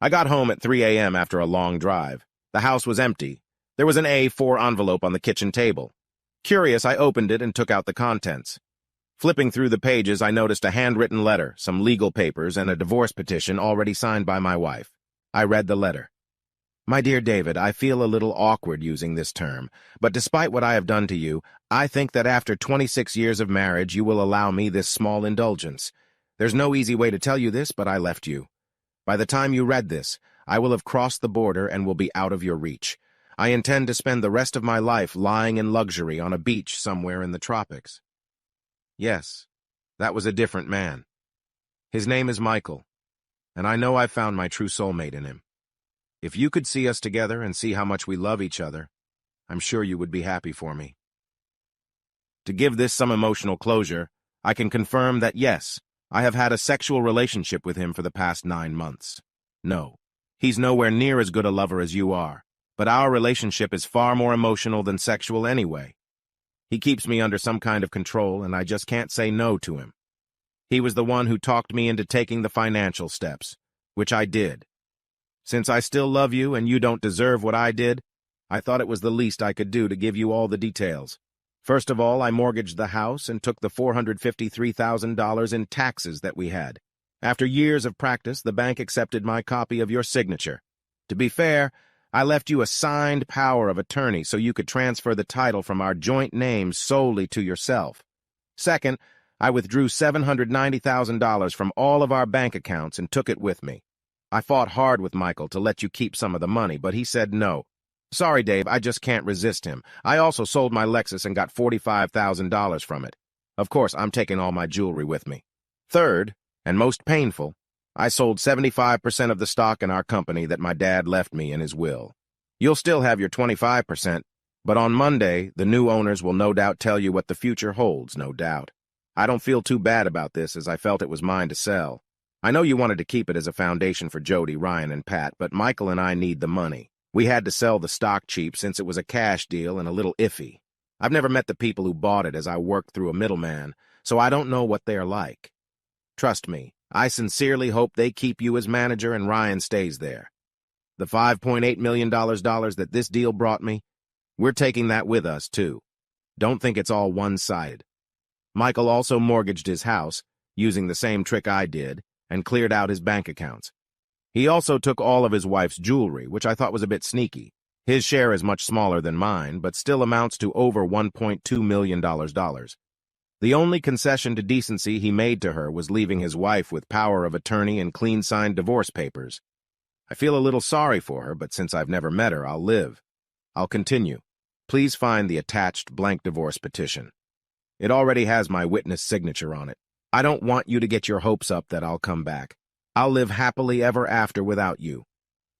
I got home at 3 a.m. after a long drive. The house was empty. There was an A4 envelope on the kitchen table. Curious, I opened it and took out the contents. Flipping through the pages, I noticed a handwritten letter, some legal papers, and a divorce petition already signed by my wife. I read the letter. My dear David, I feel a little awkward using this term, but despite what I have done to you, I think that after 26 years of marriage, you will allow me this small indulgence. There's no easy way to tell you this, but I left you. By the time you read this, I will have crossed the border and will be out of your reach. I intend to spend the rest of my life lying in luxury on a beach somewhere in the tropics. Yes, that was a different man. His name is Michael, and I know I've found my true soulmate in him. If you could see us together and see how much we love each other, I'm sure you would be happy for me. To give this some emotional closure, I can confirm that yes, I have had a sexual relationship with him for the past 9 months. No, he's nowhere near as good a lover as you are, but our relationship is far more emotional than sexual anyway. He keeps me under some kind of control, and I just can't say no to him. He was the one who talked me into taking the financial steps, which I did. Since I still love you and you don't deserve what I did, I thought it was the least I could do to give you all the details. First of all, I mortgaged the house and took the $453,000 in taxes that we had. After years of practice, the bank accepted my copy of your signature. To be fair, I left you a signed power of attorney so you could transfer the title from our joint names solely to yourself. Second, I withdrew $790,000 from all of our bank accounts and took it with me. I fought hard with Michael to let you keep some of the money, but he said no. Sorry, Dave, I just can't resist him. I also sold my Lexus and got $45,000 from it. Of course, I'm taking all my jewelry with me. Third, and most painful, I sold 75% of the stock in our company that my dad left me in his will. You'll still have your 25%, but on Monday, the new owners will no doubt tell you what the future holds, no doubt. I don't feel too bad about this, as I felt it was mine to sell. I know you wanted to keep it as a foundation for Jody, Ryan, and Pat, but Michael and I need the money. We had to sell the stock cheap since it was a cash deal and a little iffy. I've never met the people who bought it as I worked through a middleman, so I don't know what they are like. Trust me, I sincerely hope they keep you as manager and Ryan stays there. The $5.8 million that this deal brought me, we're taking that with us, too. Don't think it's all one-sided. Michael also mortgaged his house, using the same trick I did, and cleared out his bank accounts. He also took all of his wife's jewelry, which I thought was a bit sneaky. His share is much smaller than mine, but still amounts to over $1.2 million. The only concession to decency he made to her was leaving his wife with power of attorney and clean-signed divorce papers. I feel a little sorry for her, but since I've never met her, I'll live. I'll continue. Please find the attached blank divorce petition. It already has my witness signature on it. I don't want you to get your hopes up that I'll come back. I'll live happily ever after without you.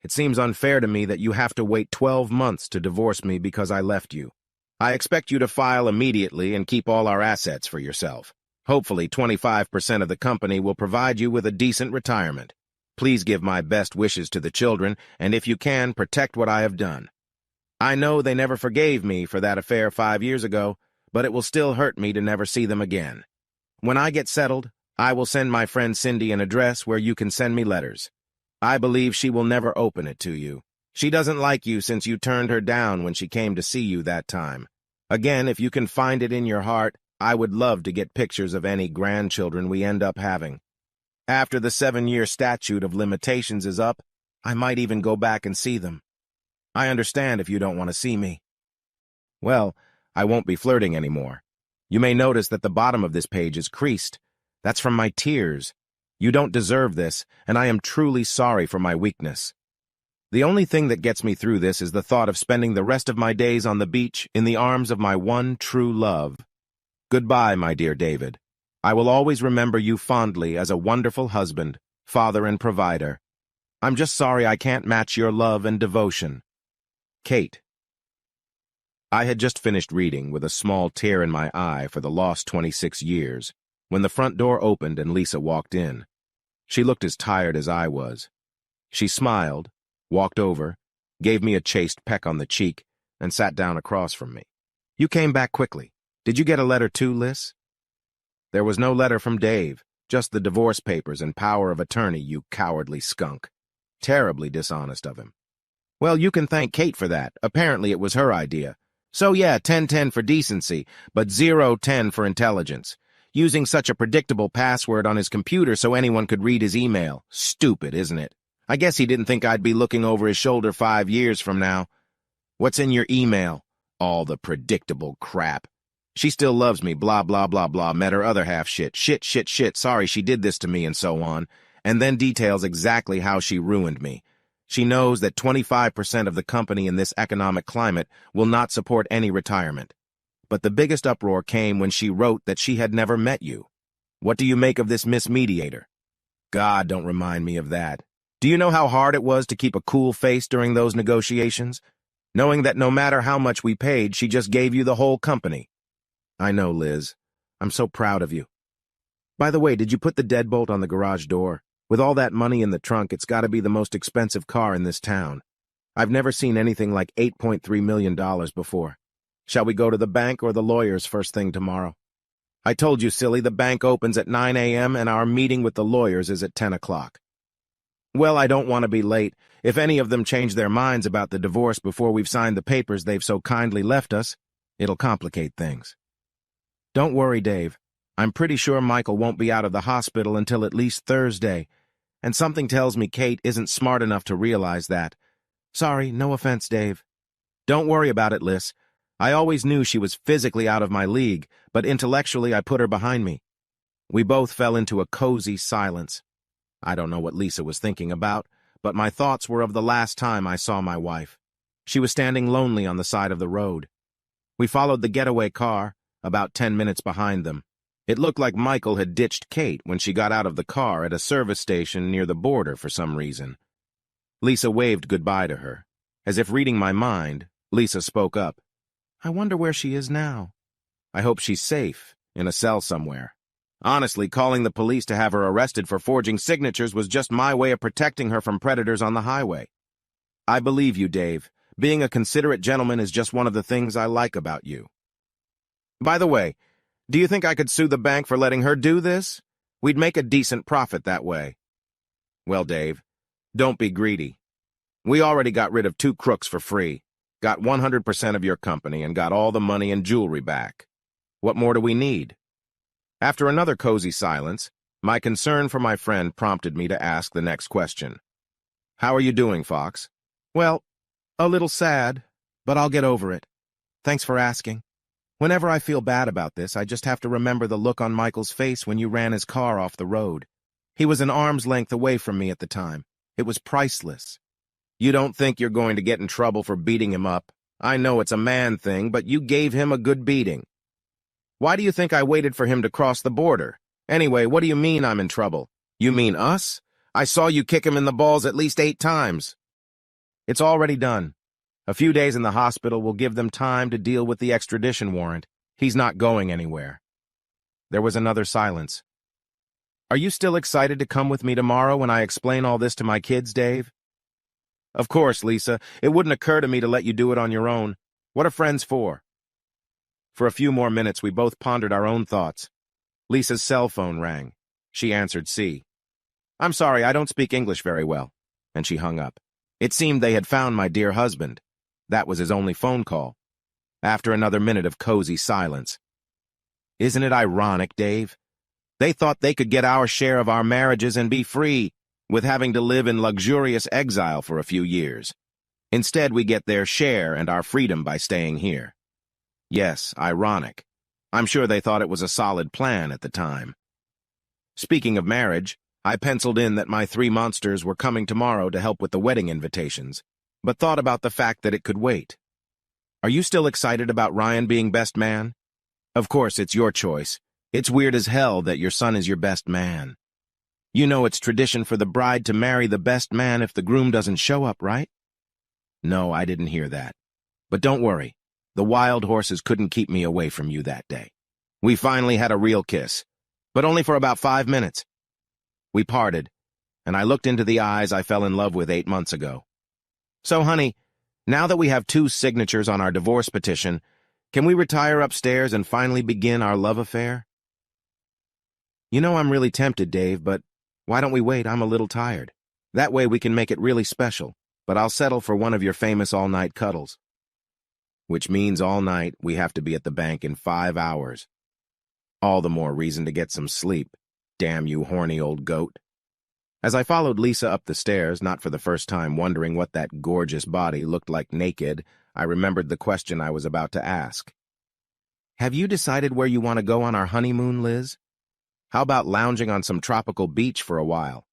It seems unfair to me that you have to wait 12 months to divorce me because I left you. I expect you to file immediately and keep all our assets for yourself. Hopefully, 25% of the company will provide you with a decent retirement. Please give my best wishes to the children, and if you can, protect what I have done. I know they never forgave me for that affair 5 years ago, but it will still hurt me to never see them again. When I get settled, I will send my friend Cindy an address where you can send me letters. I believe she will never open it to you. She doesn't like you since you turned her down when she came to see you that time. Again, if you can find it in your heart, I would love to get pictures of any grandchildren we end up having. After the 7-year statute of limitations is up, I might even go back and see them. I understand if you don't want to see me. Well, I won't be flirting anymore. You may notice that the bottom of this page is creased. That's from my tears. You don't deserve this, and I am truly sorry for my weakness. The only thing that gets me through this is the thought of spending the rest of my days on the beach in the arms of my one true love. Goodbye, my dear David. I will always remember you fondly as a wonderful husband, father, and provider. I'm just sorry I can't match your love and devotion. Kate. I had just finished reading with a small tear in my eye for the lost 26 years when the front door opened and Lisa walked in. She looked as tired as I was. She smiled, walked over, gave me a chaste peck on the cheek, and sat down across from me. You came back quickly. Did you get a letter too, Liz? There was no letter from Dave, just the divorce papers and power of attorney, you cowardly skunk. Terribly dishonest of him. Well, you can thank Kate for that. Apparently it was her idea. So yeah, 10-10 for decency, but 0-10 for intelligence. Using such a predictable password on his computer so anyone could read his email. Stupid, isn't it? I guess he didn't think I'd be looking over his shoulder 5 years from now. What's in your email? All the predictable crap. She still loves me, blah, blah, blah, blah, met her other half shit, sorry she did this to me, and so on. And then details exactly how she ruined me. She knows that 25% of the company in this economic climate will not support any retirement. But the biggest uproar came when she wrote that she had never met you. What do you make of this Miss Mediator? God, don't remind me of that. Do you know how hard it was to keep a cool face during those negotiations? Knowing that no matter how much we paid, she just gave you the whole company. I know, Liz. I'm so proud of you. By the way, did you put the deadbolt on the garage door? With all that money in the trunk, it's got to be the most expensive car in this town. I've never seen anything like $8.3 million before. Shall we go to the bank or the lawyers first thing tomorrow? I told you, silly, the bank opens at 9 a.m. and our meeting with the lawyers is at 10 o'clock. Well, I don't want to be late. If any of them change their minds about the divorce before we've signed the papers they've so kindly left us, it'll complicate things. Don't worry, Dave. I'm pretty sure Michael won't be out of the hospital until at least Thursday, and something tells me Kate isn't smart enough to realize that. Sorry, no offense, Dave. Don't worry about it, Liz. I always knew she was physically out of my league, but intellectually I put her behind me. We both fell into a cozy silence. I don't know what Lisa was thinking about, but my thoughts were of the last time I saw my wife. She was standing lonely on the side of the road. We followed the getaway car, about 10 minutes behind them. It looked like Michael had ditched Kate when she got out of the car at a service station near the border for some reason. Lisa waved goodbye to her. As if reading my mind, Lisa spoke up. I wonder where she is now. I hope she's safe, in a cell somewhere. Honestly, calling the police to have her arrested for forging signatures was just my way of protecting her from predators on the highway. I believe you, Dave. Being a considerate gentleman is just one of the things I like about you. By the way, do you think I could sue the bank for letting her do this? We'd make a decent profit that way. Well, Dave, don't be greedy. We already got rid of 2 crooks for free, got 100% of your company, and got all the money and jewelry back. What more do we need? After another cozy silence, my concern for my friend prompted me to ask the next question. How are you doing, Fox? Well, a little sad, but I'll get over it. Thanks for asking. Whenever I feel bad about this, I just have to remember the look on Michael's face when you ran his car off the road. He was an arm's length away from me at the time. It was priceless. You don't think you're going to get in trouble for beating him up. I know it's a man thing, but you gave him a good beating. Why do you think I waited for him to cross the border? Anyway, what do you mean I'm in trouble? You mean us? I saw you kick him in the balls at least 8 times. It's already done. A few days in the hospital will give them time to deal with the extradition warrant. He's not going anywhere. There was another silence. Are you still excited to come with me tomorrow when I explain all this to my kids, Dave? Of course, Lisa. It wouldn't occur to me to let you do it on your own. What are friends for? For a few more minutes, we both pondered our own thoughts. Lisa's cell phone rang. She answered C. I'm sorry, I don't speak English very well. And she hung up. It seemed they had found my dear husband. That was his only phone call. After another minute of cozy silence. Isn't it ironic, Dave? They thought they could get our share of our marriages and be free, with having to live in luxurious exile for a few years. Instead, we get their share and our freedom by staying here. Yes, ironic. I'm sure they thought it was a solid plan at the time. Speaking of marriage, I penciled in that my 3 monsters were coming tomorrow to help with the wedding invitations, but thought about the fact that it could wait. Are you still excited about Ryan being best man? Of course, it's your choice. It's weird as hell that your son is your best man. You know it's tradition for the bride to marry the best man if the groom doesn't show up, right? No, I didn't hear that. But don't worry. The wild horses couldn't keep me away from you that day. We finally had a real kiss, but only for about 5 minutes. We parted, and I looked into the eyes I fell in love with 8 months ago. So, honey, now that we have 2 signatures on our divorce petition, can we retire upstairs and finally begin our love affair? You know I'm really tempted, Dave, but why don't we wait? I'm a little tired. That way we can make it really special, but I'll settle for one of your famous all-night cuddles. Which means all night we have to be at the bank in 5 hours. All the more reason to get some sleep. Damn you, horny old goat. As I followed Lisa up the stairs, not for the first time wondering what that gorgeous body looked like naked, I remembered the question I was about to ask. Have you decided where you want to go on our honeymoon, Liz? How about lounging on some tropical beach for a while?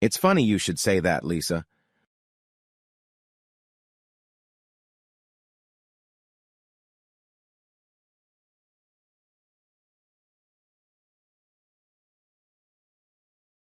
It's funny you should say that, Lisa.